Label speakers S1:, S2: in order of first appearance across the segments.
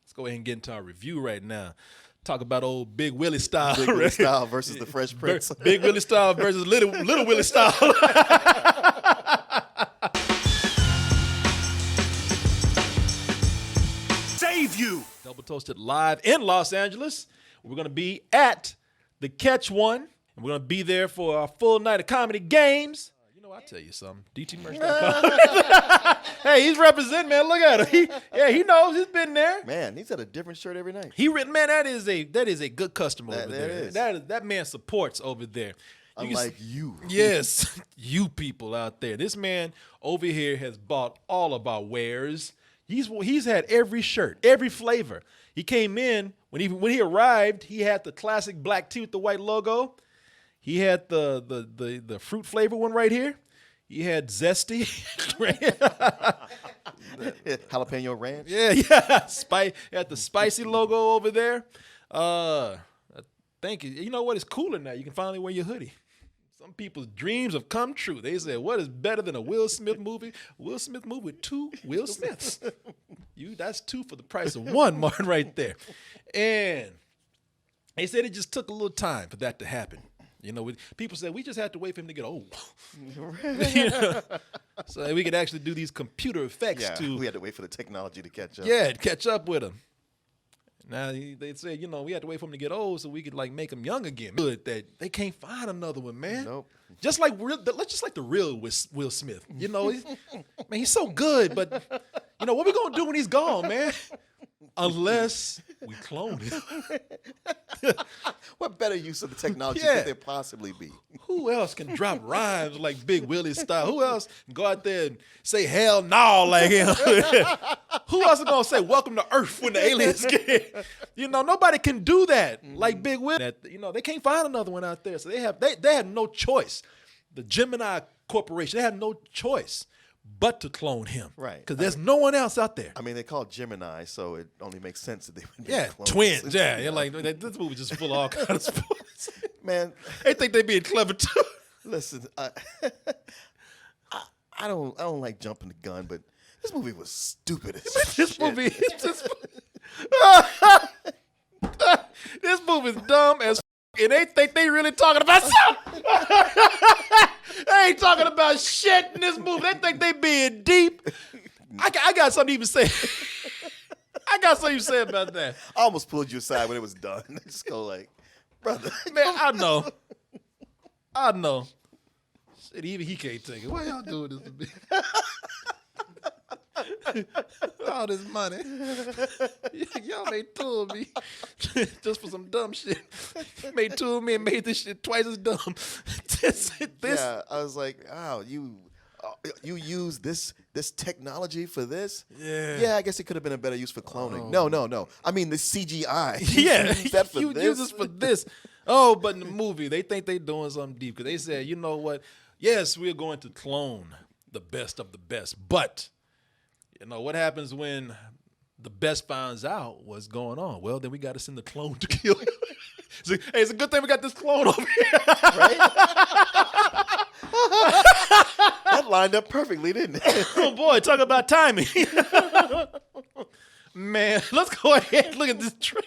S1: Let's go ahead and get into our review right now. Talk about old Big Willie style.
S2: Big Willie style versus the Fresh Prince.
S1: Big Willie style versus Little Willie style.
S3: Save you.
S1: Double Toasted live in Los Angeles. We're going to be at the Catch One, and we're going to be there for our full night of comedy games. You know, I'll tell you something. DTmerch.com. Hey, he's representing, man. Look at him. He knows. He's been there.
S2: Man, he's got a different shirt every night.
S1: Man, that is a good customer over there.
S2: Is.
S1: That man supports over there.
S2: Unlike you.
S1: Yes, you people out there. This man over here has bought all of our wares. He's had every shirt, every flavor. He came in when he arrived. He had the classic black tee with the white logo. He had the fruit flavor one right here. He had zesty,
S2: Jalapeno ranch.
S1: Yeah. He had the spicy logo over there. Thank you. You know what? It's cooler now. You can finally wear your hoodie. Some people's dreams have come true. They said, what is better than a Will Smith movie? Will Smith movie with two Will Smiths. That's two for the price of one, Martin, right there. And they said it just took a little time for that to happen. You know, people said we just had to wait for him to get old. You know? So we could actually do these computer effects
S2: we had to wait for the technology to catch up.
S1: Yeah, catch up with him. Now they say, you know, we had to wait for him to get old so we could like make him young again. Good that they can't find another one, man.
S2: Nope.
S1: Just like the real Will Smith. You know, he's so good, but you know what we gonna do when he's gone, man? Unless we clone him.
S2: What better use of the technology could there possibly be?
S1: Who else can drop rhymes like Big Willie style? Who else can go out there and say hell no like him? Who else is gonna say welcome to Earth when the aliens get? You know, nobody can do that like Big Willie. You know, they can't find another one out there, so they had no choice. The Gemini Corporation, they had no choice but to clone him.
S2: Right.
S1: Because there's no one else out there.
S2: I mean, they call it Gemini, so it only makes sense that they would be clones.
S1: Twins. Yeah, you're like, this movie just full of all kinds of sports.
S2: Man.
S1: They think they being clever too.
S2: Listen, I don't like jumping the gun, but this movie was stupid as
S1: This
S2: shit.
S1: movie is just... This movie is dumb as and they think they really talking about something. They ain't talking about shit in this movie. They think they being deep. I got something to even say. I got something to say about that.
S2: I almost pulled you aside when it was done. Just go like, brother.
S1: Man, I know. Shit, even he can't take it. Why y'all doing this to me? All this money. Y'all made two of me just for some dumb shit. Made two of me and made this shit twice as dumb.
S2: Yeah, I was like, oh, you use this technology for this? Yeah, I guess it could have been a better use for cloning. No. I mean the CGI.
S1: Yeah,
S2: use that for
S1: you
S2: this?
S1: use this for this. Oh, but in the movie, they think they doing something deep because they said, you know what? Yes, we're going to clone the best of the best, but you know what happens when the best finds out what's going on? Well, then we got to send the clone to kill him. So, hey, it's a good thing we got this clone over here.
S2: Right? That lined up perfectly, didn't it?
S1: Oh boy, talk about timing. Man, let's go ahead and look at this trailer.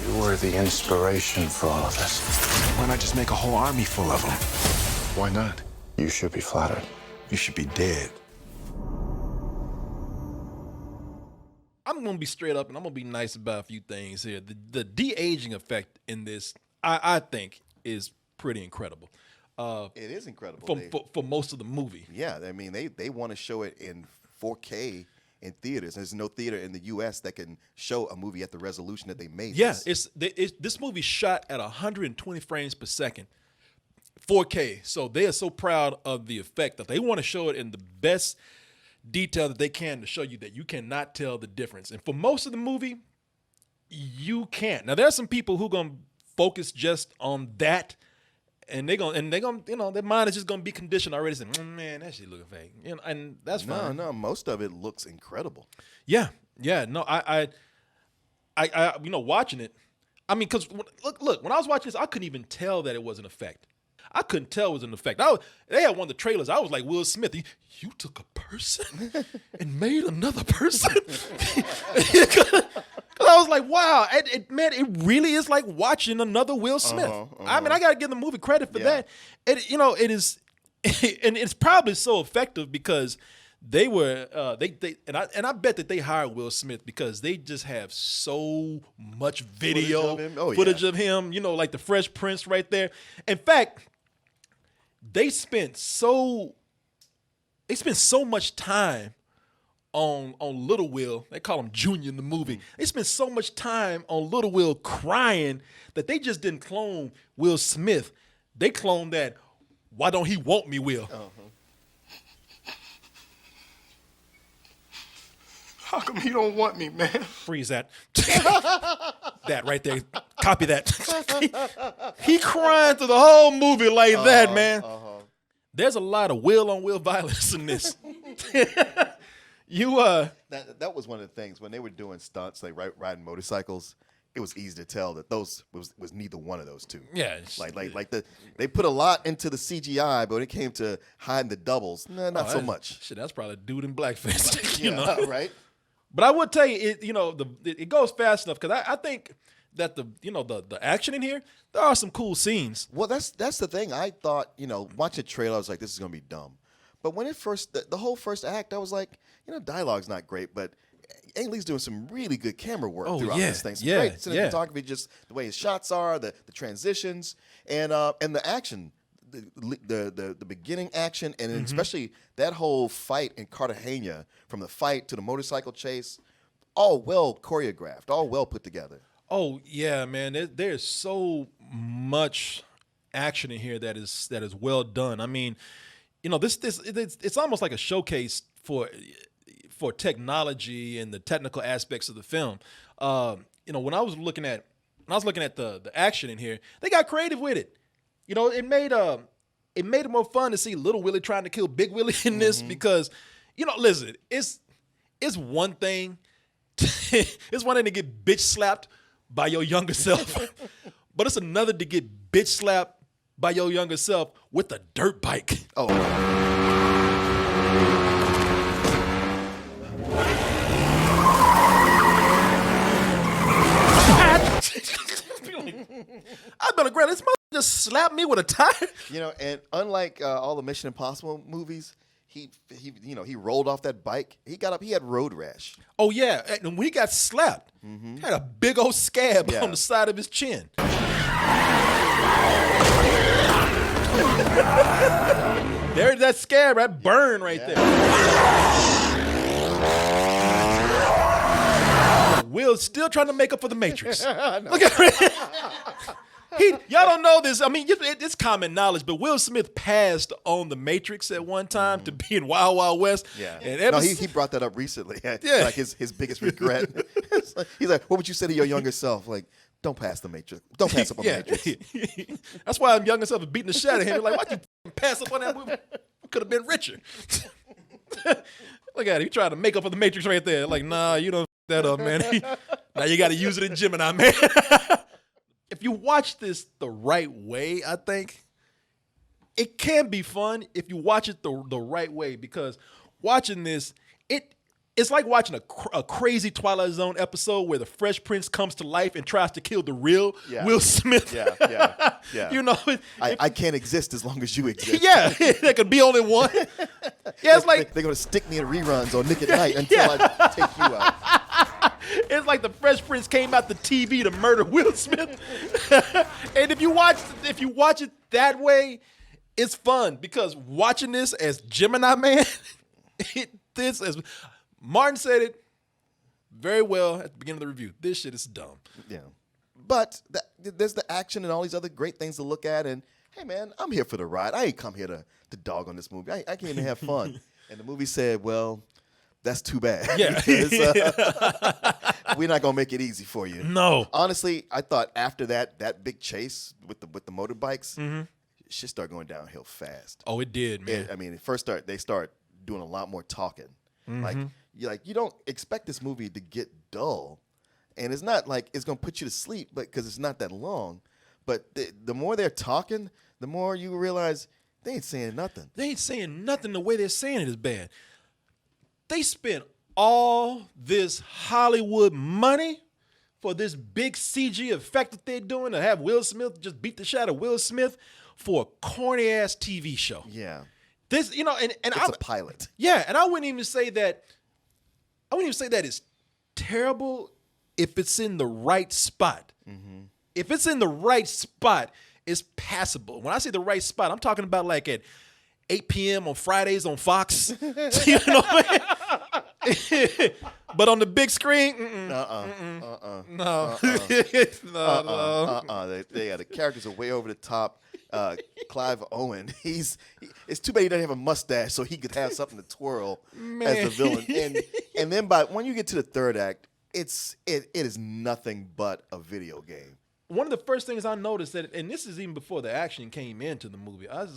S3: You were the inspiration for all of this. Why not just make a whole army full of them? Why not? You should be flattered. You should be dead.
S1: I'm going to be straight up and I'm going to be nice about a few things here. The de-aging effect in this, I think, is pretty incredible.
S2: It is incredible.
S1: For most of the movie.
S2: Yeah, I mean, they want to show it in 4K in theaters. There's no theater in the U.S. that can show a movie at the resolution that they made.
S1: Yeah, this movie shot at 120 frames per second, 4K. So they are so proud of the effect that they want to show it in the best detail that they can to show you that you cannot tell the difference. And for most of the movie, you can't. Now there are some people who gonna focus just on that, and they're gonna, you know, their mind is just gonna be conditioned already. Saying, man, that shit looking fake, you know, and that's fine.
S2: No, most of it looks incredible.
S1: Yeah. No, I you know, watching it. I mean, because look, when I was watching this, I couldn't even tell that it was an effect. I couldn't tell it was an effect. They had one of the trailers. I was like, Will Smith, you took a person and made another person? Because I was like, wow, man, it really is like watching another Will Smith. I mean, I got to give the movie credit for that. It is, and it's probably so effective because they were and I bet that they hired Will Smith because they just have so much video footage of him, like the Fresh Prince right there. In fact, they spent so much time on Little Will. They call him Junior in the movie. They spent so much time on Little Will crying that they just didn't clone Will Smith. They cloned that "Why Don't He Want Me" Will.
S3: How come he don't want me, man?
S1: Freeze that. That right there. Copy that. He crying through the whole movie like that, man. There's a lot of will on will violence in this.
S2: That was one of the things when they were doing stunts, like riding motorcycles. It was easy to tell that those was neither one of those two.
S1: Yeah,
S2: they put a lot into the CGI, but when it came to hiding the doubles, not so much.
S1: Shit, that's probably a dude in blackface.
S2: Right?
S1: But I would tell you, it goes fast enough because I think that the action in here, there are some cool scenes.
S2: Well, that's the thing. I thought, watching the trailer, I was like, this is gonna be dumb. But when the whole first act, I was like, dialogue's not great, but Ang Lee's doing some really good camera work throughout this thing. Some great cinematography, just the way his shots are, the transitions, and the action, the beginning action, and especially that whole fight in Cartagena, from the fight to the motorcycle chase, all well choreographed, all well put together.
S1: Oh yeah, man. There's so much action in here that is well done. I mean, it's almost like a showcase for technology and the technical aspects of the film. When I was looking at the action in here, they got creative with it. It made it more fun to see Little Willie trying to kill Big Willie in this because, listen, it's one thing. It's one thing to get bitch slapped by your younger self, but it's another to get bitch slapped by your younger self with a dirt bike.
S2: Oh.
S1: I've been a grad. This mother just slapped me with a tire.
S2: And unlike all the Mission Impossible movies, he rolled off that bike. He got up. He had road rash.
S1: Oh yeah, and when he got slapped, he had a big old scab on the side of his chin. There's that scab, that burn right there. Will's still trying to make up for the Matrix. Look at it. Y'all don't know this. I mean, it's common knowledge, but Will Smith passed on the Matrix at one time to be in Wild Wild West.
S2: Yeah.
S1: And
S2: he brought that up recently. Like his biggest regret. He's like, what would you say to your younger self? Like, don't pass the Matrix. Don't pass up on the Matrix.
S1: That's why I'm younger self is beating the shit out of him. Like, why'd you pass up on that movie? Could have been richer. Look at it. He tried to make up for the Matrix right there. Like, nah, you don't that up, man. Now you got to use it in Gemini, man. If you watch this the right way, I think it can be fun if you watch it the right way, because watching this, it's like watching a crazy Twilight Zone episode where the Fresh Prince comes to life and tries to kill the real Will Smith.
S2: Yeah. I can't exist as long as you exist.
S1: Yeah, there could be only one. Yeah, it's like
S2: they're gonna stick me in reruns on Nick at Night until I take you out.
S1: It's like the Fresh Prince came out the TV to murder Will Smith. And if you watch it that way, it's fun, because watching this as Gemini Man, as Martin said it very well at the beginning of the review, this shit is dumb.
S2: Yeah. But there's the action and all these other great things to look at, and hey man, I'm here for the ride. I ain't come here to dog on this movie. I came to have fun. And the movie said, well, that's too bad.
S1: Yeah.
S2: Because, we're not gonna make it easy for you.
S1: No.
S2: Honestly, I thought after that big chase with the motorbikes, shit started going downhill fast.
S1: Oh, it did, man.
S2: They start doing a lot more talking. You don't expect this movie to get dull, and it's not like it's gonna put you to sleep, but because it's not that long. But the more they're talking, the more you realize they ain't saying nothing.
S1: They ain't saying nothing. The way they're saying it is bad. They spent all this Hollywood money for this big CG effect that they're doing to have Will Smith just beat the shit out of Will Smith for a corny ass TV show.
S2: Yeah.
S1: This, and
S2: it's a pilot.
S1: Yeah, and I wouldn't even say that. I wouldn't even say that it's terrible if it's in the right spot. Mm-hmm. If it's in the right spot, it's passable. When I say the right spot, I'm talking about like at 8 p.m. on Fridays on Fox. You know what I mean? But on the big screen, no.
S2: The characters are way over the top. Clive Owen, it's too bad he doesn't have a mustache so he could have something to twirl as the villain. And then when you get to the third act, it is nothing but a video game.
S1: One of the first things I noticed and this is even before the action came into the movie, I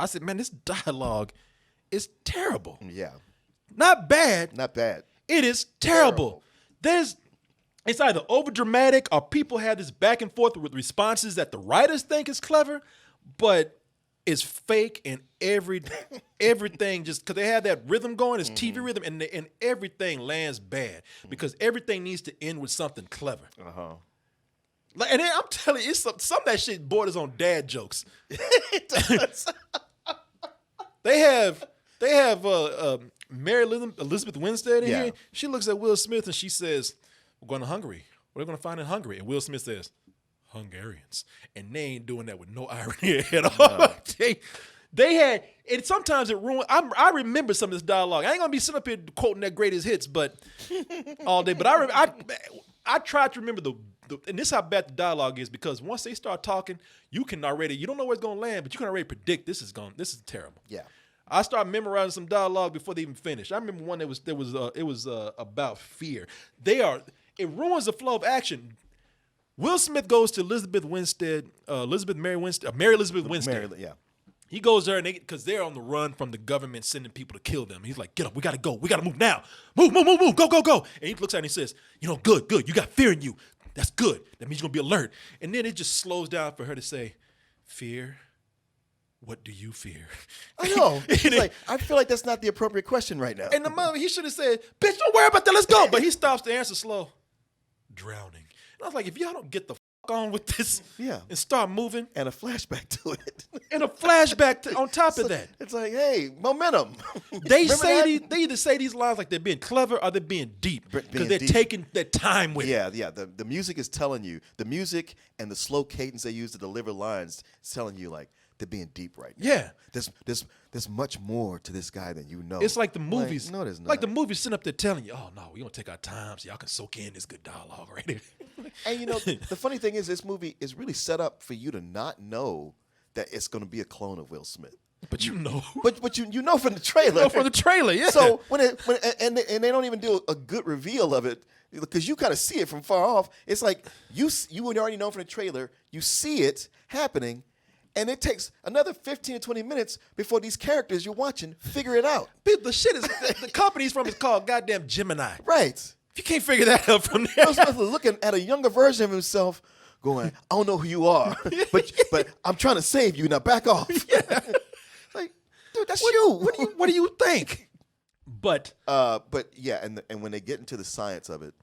S1: said, man, this dialogue is terrible.
S2: Yeah.
S1: Not bad.
S2: Not bad.
S1: It is terrible. It's either over dramatic or people have this back and forth with responses that the writers think is clever, but it's fake and everything just because they have that rhythm going, it's TV rhythm, and everything lands bad because everything needs to end with something clever. Uh-huh. And then I'm telling you, some of that shit borders on dad jokes. It does. They have Mary Elizabeth Winstead in here. She looks at Will Smith and she says, "We're going to Hungary. What are we going to find in Hungary?" And Will Smith says, "Hungarians." And they ain't doing that with no irony at all. No. They had, and sometimes it ruined. I remember some of this dialogue. I ain't going to be sitting up here quoting that greatest hits, but all day. But I tried to remember and this is how bad the dialogue is because once they start talking, you don't know where it's going to land, but you can already predict this is terrible.
S2: Yeah. I
S1: started memorizing some dialogue before they even finished. I remember one that was about fear. It ruins the flow of action. Will Smith goes to Mary Elizabeth Winstead.
S2: Yeah.
S1: He goes there because they're on the run from the government sending people to kill them. He's like, "Get up, we gotta go. We gotta move now. Move, go." And he looks at her and he says, "Good. You got fear in you. That's good. That means you're gonna be alert." And then it just slows down for her to say, "Fear? What do you fear?"
S2: I know. Like, I feel like that's not the appropriate question right now.
S1: And the mother, he should have said, "Bitch, don't worry about that. Let's go." But he stops to answer slow. Drowning. And I was like, if y'all don't get the fuck on with this and start moving.
S2: And a flashback to it.
S1: And a flashback on top of that.
S2: It's like, hey, momentum.
S1: They either say these lines like they're being clever or they're being deep. Because they're taking their time with it.
S2: Yeah. The music is telling you. The music and the slow cadence they use to deliver lines is telling you, like, they're being deep right now.
S1: Yeah.
S2: There's much more to this guy than you know.
S1: It's like the movies.
S2: Like, no, there's not.
S1: Like the movies sitting up there telling you, "Oh, no, we're going to take our time so y'all can soak in this good dialogue right here."
S2: And, the funny thing is this movie is really set up for you to not know that it's going to be a clone of Will Smith.
S1: But you know.
S2: But you know from the trailer.
S1: You know from the trailer, yeah.
S2: So and they don't even do a good reveal of it because you kind of see it from far off. It's like you already know from the trailer. You see it happening. And it takes another 15 to 20 minutes before these characters you're watching figure it out.
S1: The shit is, the company's from is called goddamn Gemini.
S2: Right. If
S1: you can't figure that out from there.
S2: Will Smith looking at a younger version of himself going, "I don't know who you are, but I'm trying to save you. Now back off." Yeah. Like, dude, that's you.
S1: What do you think? But
S2: yeah, and when they get into the science of it,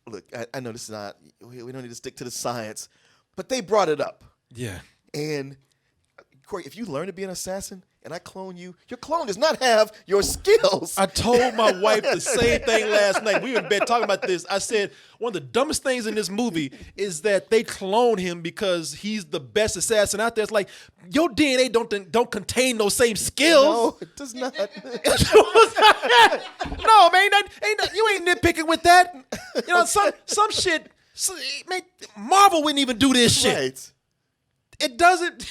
S2: look, I know this is not, we don't need to stick to the science, but they brought it up.
S1: Yeah.
S2: And Corey, if you learn to be an assassin and I clone you, your clone does not have your skills.
S1: I told my wife the same thing last night. We were in bed talking about this. I said, one of the dumbest things in this movie is that they clone him because he's the best assassin out there. It's like, your DNA don't contain those same skills.
S2: No, it does not.
S1: No, man, you ain't nitpicking with that. Some shit, man, Marvel wouldn't even do this shit.
S2: Right.
S1: It doesn't,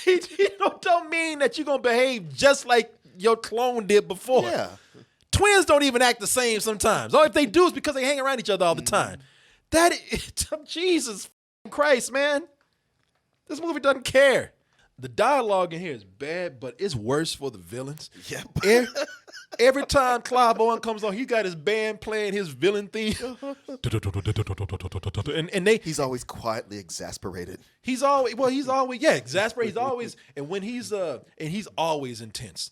S1: don't mean that you're going to behave just like your clone did before.
S2: Yeah.
S1: Twins don't even act the same sometimes. Or if they do, it's because they hang around each other all the time. Jesus Christ, man. This movie doesn't care. The dialogue in here is bad, but it's worse for the villains.
S2: Yeah.
S1: Every time Clive Owen comes on, he got his band playing his villain theme. and
S2: he's always quietly exasperated.
S1: He's always exasperated. He's always he's always intense.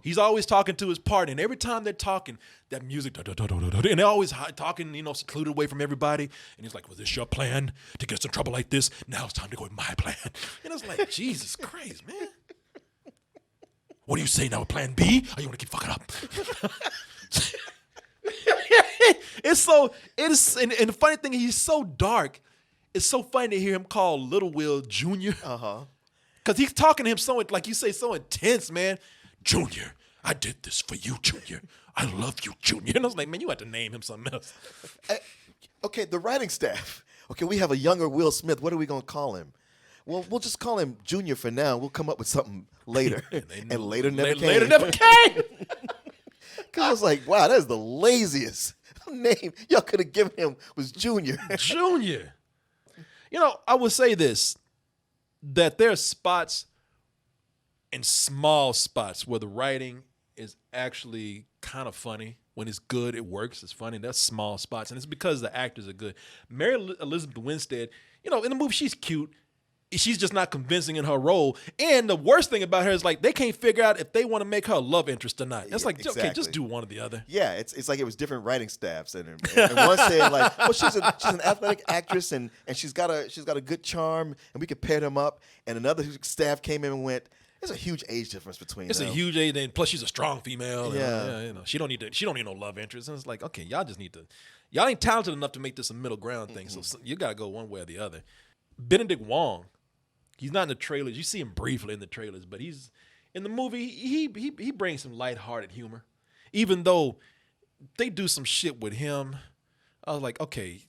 S1: He's always talking to his partner, and every time they're talking, that music, and they're always talking, secluded away from everybody. And he's like, "Was this your plan to get us in trouble like this? Now it's time to go with my plan." And it's like, Jesus Christ, man. What do you say now? Plan B? Or you want to keep fucking up? And the funny thing, he's so dark. It's so funny to hear him call Little Will Jr. Because he's talking to him so, like you say, so intense, man. Junior, I did this for you, Junior. I love you, Junior. And I was like, man, you have to name him something else.
S2: Okay, the writing staff. Okay, we have a younger Will Smith. What are we going to call him? Well, we'll just call him Junior for now. We'll come up with something later. And later never came.
S1: Later never came.
S2: Because I was like, wow, that is the laziest name y'all could have given him was Junior.
S1: Junior. I would say this, that there are spots and small spots where the writing is actually kind of funny. When it's good, it works. It's funny. That's small spots. And it's because the actors are good. Mary Elizabeth Winstead, in the movie, she's cute. She's just not convincing in her role. And the worst thing about her is, like, they can't figure out if they want to make her a love interest or not. It's like,
S2: exactly.
S1: Okay, just do one or the other.
S2: Yeah, it's like it was different writing staffs. And one said, like, well, she's an athletic actress and she's got a good charm and we could pair them up. And another staff came in and went, there's a huge age difference between
S1: It's
S2: them.
S1: a huge age, and plus she's a strong female.
S2: Yeah.
S1: And, she don't need no love interest. And it's like, okay, y'all ain't talented enough to make this a middle ground thing. So you got to go one way or the other. Benedict Wong. He's not in the trailers. You see him briefly in the trailers, but he's in the movie. He brings some lighthearted humor, even though they do some shit with him. I was like, okay,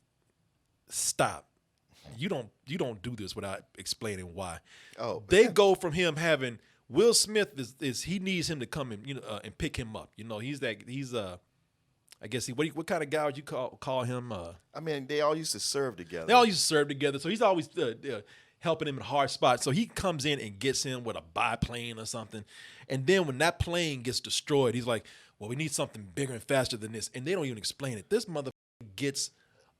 S1: stop. You don't do this without explaining why.
S2: Oh,
S1: they go from him having Will Smith is he needs him to come and and pick him up. He's I guess what kind of guy would you call him?
S2: I mean, they all used to serve together.
S1: They all used to serve together, so he's always helping him in hard spots. So he comes in and gets him with a biplane or something. And then when that plane gets destroyed, he's like, well, we need something bigger and faster than this. And they don't even explain it. This motherfucker gets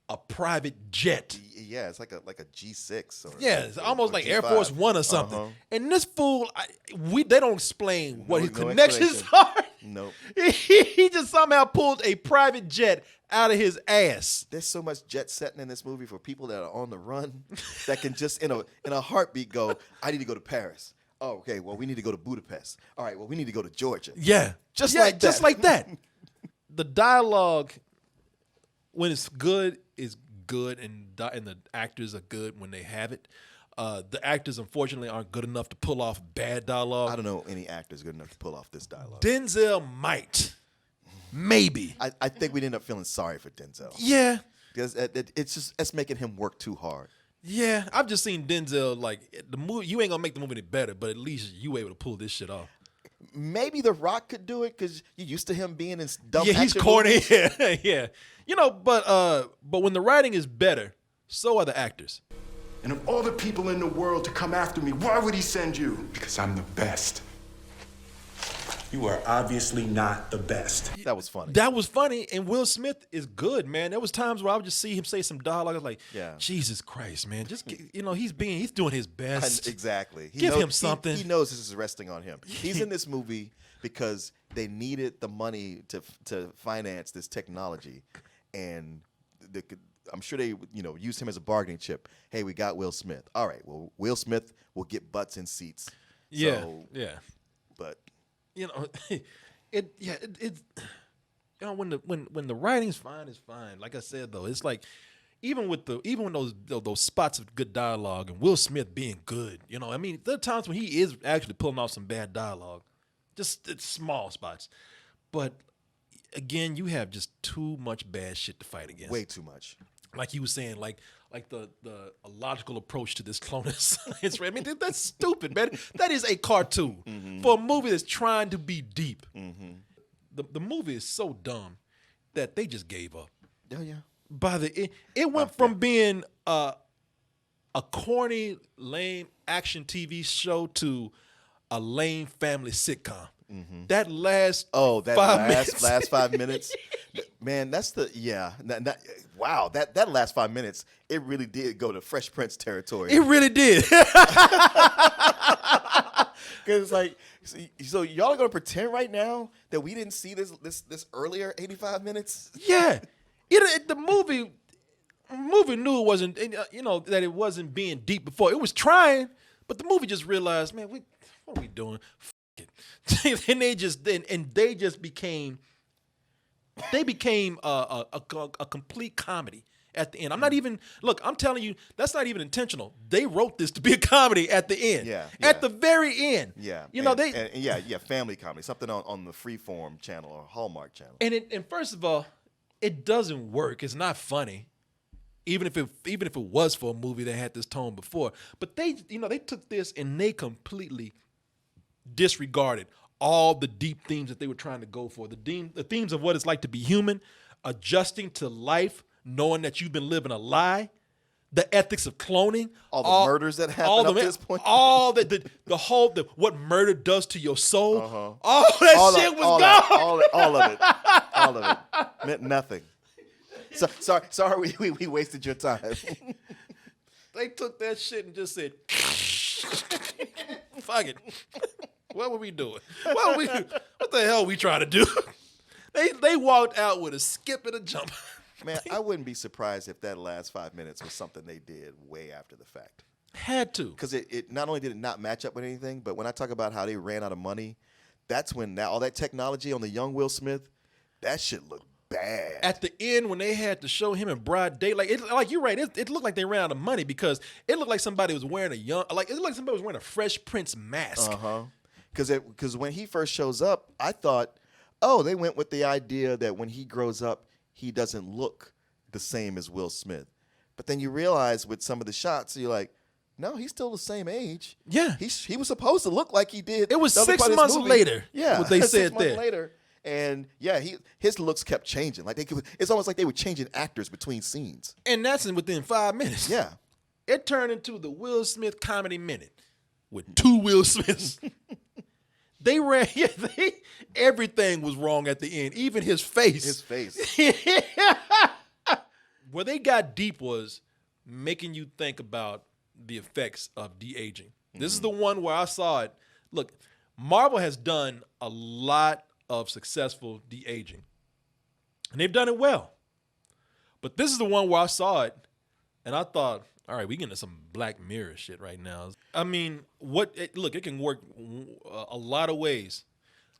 S1: a private jet.
S2: Yeah, it's like a G6.
S1: It's almost like G5. Air Force One or something. And this fool, they don't explain what his connections are.
S2: Nope.
S1: He just somehow pulled a private jet out of his ass.
S2: There's so much jet setting in this movie for people that are on the run that can just in a heartbeat go, I need to go to Paris. Oh, okay. Well, we need to go to Budapest. All right. Well, we need to go to Georgia.
S1: Yeah. Just like that. The dialogue, when it's good, is good, and the actors are good when they have it. The actors, unfortunately, aren't good enough to pull off bad dialogue.
S2: I don't know any actors good enough to pull off this dialogue.
S1: Denzel might. Maybe.
S2: I think we'd end up feeling sorry for Denzel.
S1: Yeah.
S2: Because it's making him work too hard.
S1: Yeah. I've just seen Denzel, like, the movie, you ain't going to make the movie any better, but at least you able to pull this shit off.
S2: Maybe The Rock could do it because you're used to him being in dumb
S1: Yeah, he's corny. Yeah. But when the writing is better, so are the actors.
S3: And of all the people in the world to come after me, why would he send you? Because I'm the best.
S4: You are obviously not the best.
S2: That was funny.
S1: That was funny, and Will Smith is good, man. There was times where I would just see him say some dialogue. I was like, Jesus Christ, man. Just, he's doing his best.
S2: Exactly.
S1: Give him something.
S2: He knows this is resting on him. He's in this movie because they needed the money to finance this technology, and I'm sure they used him as a bargaining chip. Hey, we got Will Smith. All right, well, Will Smith will get butts in seats.
S1: Yeah.
S2: But
S1: when the writing's fine, it's fine. Like I said though, it's like even when those spots of good dialogue and Will Smith being good, there are times when he is actually pulling off some bad dialogue. It's small spots. But again, you have just too much bad shit to fight against.
S2: Way too much.
S1: Like he was saying, like the logical approach to this clone of science. I mean, that's stupid, man. That is a cartoon for a movie that's trying to be deep. The movie is so dumb that they just gave up.
S2: Oh yeah.
S1: It went from being a corny, lame action TV show to a lame family sitcom. That last
S2: Oh, that
S1: 5 minutes.
S2: last 5 minutes, man. That's the wow. That last 5 minutes, it really did go to Fresh Prince territory.
S1: It really did.
S2: Because it's like, so y'all are gonna pretend right now that we didn't see this earlier 85 minutes?
S1: Yeah, the movie knew it wasn't, that it wasn't being deep before. It was trying, but the movie just realized, man, what are we doing? F it. And they just became a complete comedy at the end. I'm telling you, that's not even intentional. They wrote this to be a comedy at the end.
S2: Yeah.
S1: At the very end.
S2: Yeah. Family comedy, something on the Freeform channel or Hallmark channel.
S1: And first of all, it doesn't work. It's not funny. Even if it was for a movie that had this tone before. But they took this and they completely disregarded all the deep themes that they were trying to go for. The themes of what it's like to be human, adjusting to life, knowing that you've been living a lie, the ethics of cloning,
S2: all the murders that happened up to this point,
S1: all what murder does to your soul, all that shit was gone.
S2: All of it meant nothing. So, sorry, we wasted your time.
S1: They took that shit and just said, "Fuck it." What were we doing? What the hell we trying to do? They walked out with a skip and a jump.
S2: Man, I wouldn't be surprised if that last 5 minutes was something they did way after the fact.
S1: Had to.
S2: Because it not only did it not match up with anything, but when I talk about how they ran out of money, that's when all that technology on the young Will Smith, that shit looked bad.
S1: At the end, when they had to show him in broad daylight, like you're right, it looked like they ran out of money because it looked like somebody was wearing a Fresh Prince mask.
S2: Because when he first shows up, I thought, oh, they went with the idea that when he grows up, he doesn't look the same as Will Smith. But then you realize with some of the shots, you're like, no, he's still the same age.
S1: Yeah.
S2: He was supposed to look like he did.
S1: It was 6 months later.
S2: Yeah.
S1: What they said
S2: 6 months
S1: there.
S2: later. And yeah, his looks kept changing. It's almost like they were changing actors between scenes.
S1: And that's within 5 minutes.
S2: Yeah.
S1: It turned into the Will Smith Comedy Minute with 2 Will Smiths. Everything was wrong at the end, even his face.
S2: His face.
S1: Where they got deep was making you think about the effects of de-aging. This is the one where I saw it. Look, Marvel has done a lot of successful de-aging, and they've done it well. But this is the one where I saw it, and I thought, all right, we getting into some Black Mirror shit right now. I mean, it can work a lot of ways.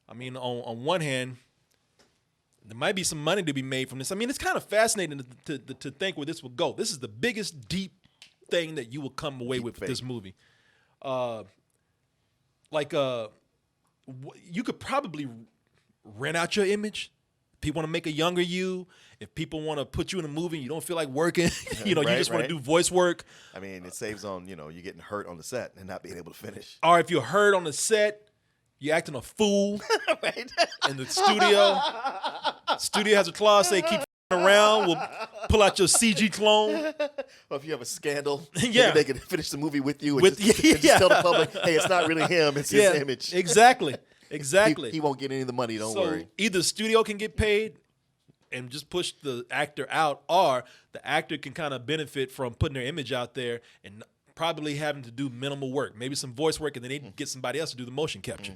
S1: I mean, on one hand, there might be some money to be made from this. I mean, it's kind of fascinating to think where this will go. This is the biggest deep thing that you will come away with this movie. You could probably rent out your image. People want to make a younger you. If people want to put you in a movie and you don't feel like working, you just want to do voice work.
S2: I mean, it saves on, you getting hurt on the set and not being able to finish.
S1: Or if you're hurt on the set, you're acting a fool in the studio. Studio has a clause say keep around. We'll pull out your CG clone.
S2: Or if you have a scandal,
S1: yeah,
S2: they can finish the movie with you and just tell the public, hey, it's not really him, it's his image.
S1: Exactly.
S2: He won't get any of the money, don't worry.
S1: Either the studio can get paid and just push the actor out, or the actor can kind of benefit from putting their image out there and probably having to do minimal work, maybe some voice work, and then they get somebody else to do the motion capture.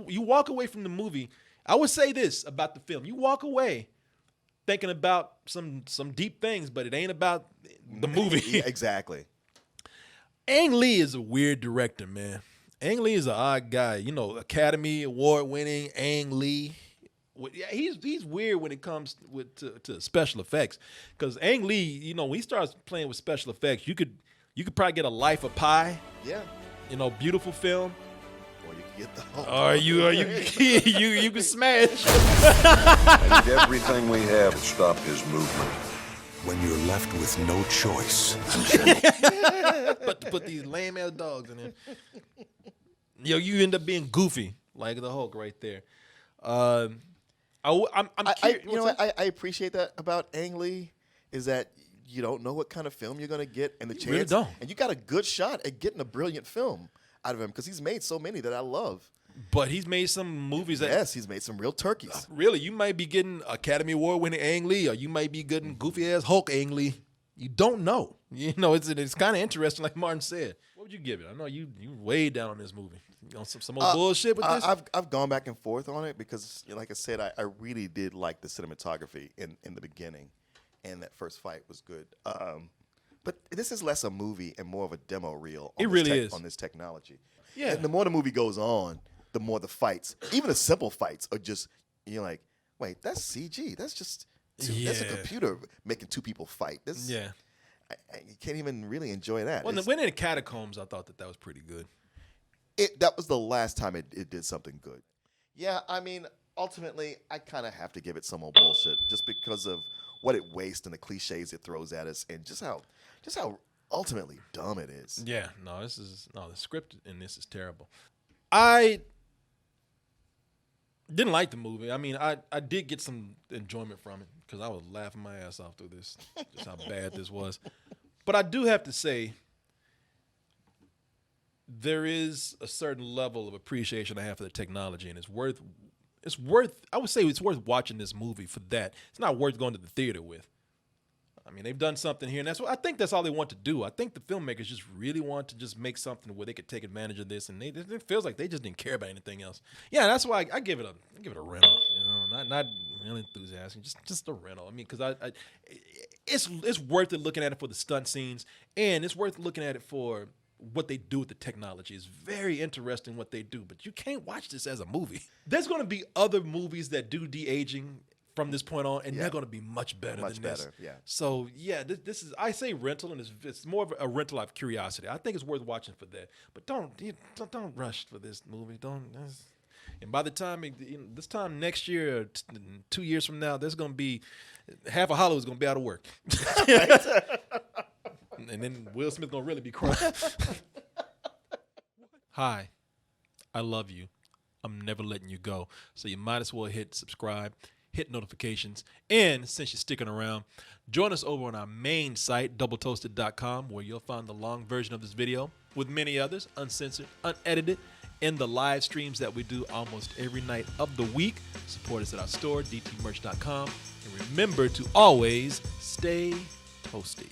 S1: You walk away from the movie. I would say this about the film. You walk away thinking about some deep things, but it ain't about the movie.
S2: Yeah, exactly.
S1: Ang Lee is a weird director, man. Ang Lee is an odd guy. Academy Award winning Ang Lee. He's weird when it comes to special effects, because Ang Lee, when he starts playing with special effects, you could probably get a Life of Pi.
S2: Yeah.
S1: Beautiful film.
S2: Or you can get the whole.
S1: Or you can smash.
S5: I need everything we have to stop his movement. When you're left with no choice.
S1: But to put these lame ass dogs in there. You end up being goofy like the Hulk right there.
S2: I appreciate that about Ang Lee, is that you don't know what kind of film you're going to get, and the chance,
S1: really don't.
S2: And you got a good shot at getting a brilliant film out of him, because he's made so many that I love.
S1: But he's made some movies that
S2: Yes, he's made some real turkeys.
S1: really you might be getting Academy Award winning Ang Lee, or you might be getting goofy ass Hulk Ang Lee. You don't know. You know, it's kind of interesting, like Martin said. What would you give it? I know you way down on this movie. You know, some old bullshit with this.
S2: I've gone back and forth on it because, like I said, I really did like the cinematography in the beginning, and that first fight was good. But this is less a movie and more of a demo reel.
S1: It really is
S2: on this technology.
S1: Yeah.
S2: And the more the movie goes on, the more the fights, even the simple fights, are just you're like, wait, that's CG. That's just that's a computer making two people fight. You can't even really enjoy that.
S1: When in the catacombs, I thought that was pretty good.
S2: That was the last time it did something good. Yeah, I mean, ultimately, I kind of have to give it some old bullshit just because of what it wastes and the cliches it throws at us, and just how ultimately dumb it is.
S1: Yeah, the script in this is terrible. I didn't like the movie. I mean, I did get some enjoyment from it because I was laughing my ass off through this, just how bad this was. But I do have to say, there is a certain level of appreciation I have for the technology, and it's worth. I would say it's worth watching this movie for that. It's not worth going to the theater with. I mean, they've done something here, and I think that's all they want to do. I think the filmmakers just really want to just make something where they could take advantage of this, and it feels like they just didn't care about anything else. Yeah, that's why I give it a rental. You know, not really enthusiastic, just a rental. I mean, because it's worth it looking at it for the stunt scenes, and it's worth looking at it for what they do with the technology. Is very interesting what they do, but you can't watch this as a movie. There's going to be other movies that do de-aging from this point on, and they're going to be much better than this.
S2: Yeah.
S1: So yeah, this is, I say rental, and it's more of a rental out of curiosity. I think it's worth watching for that, but don't rush for this movie. And by the time this time next year, or 2 years from now, there's going to be half of Hollywood's going to be out of work. And then Will Smith gonna really be crying. Hi, I love you. I'm never letting you go. So you might as well hit subscribe, hit notifications, and since you're sticking around, join us over on our main site, doubletoasted.com, where you'll find the long version of this video with many others, uncensored, unedited, and the live streams that we do almost every night of the week. Support us at our store, dtmerch.com, and remember to always stay toasty.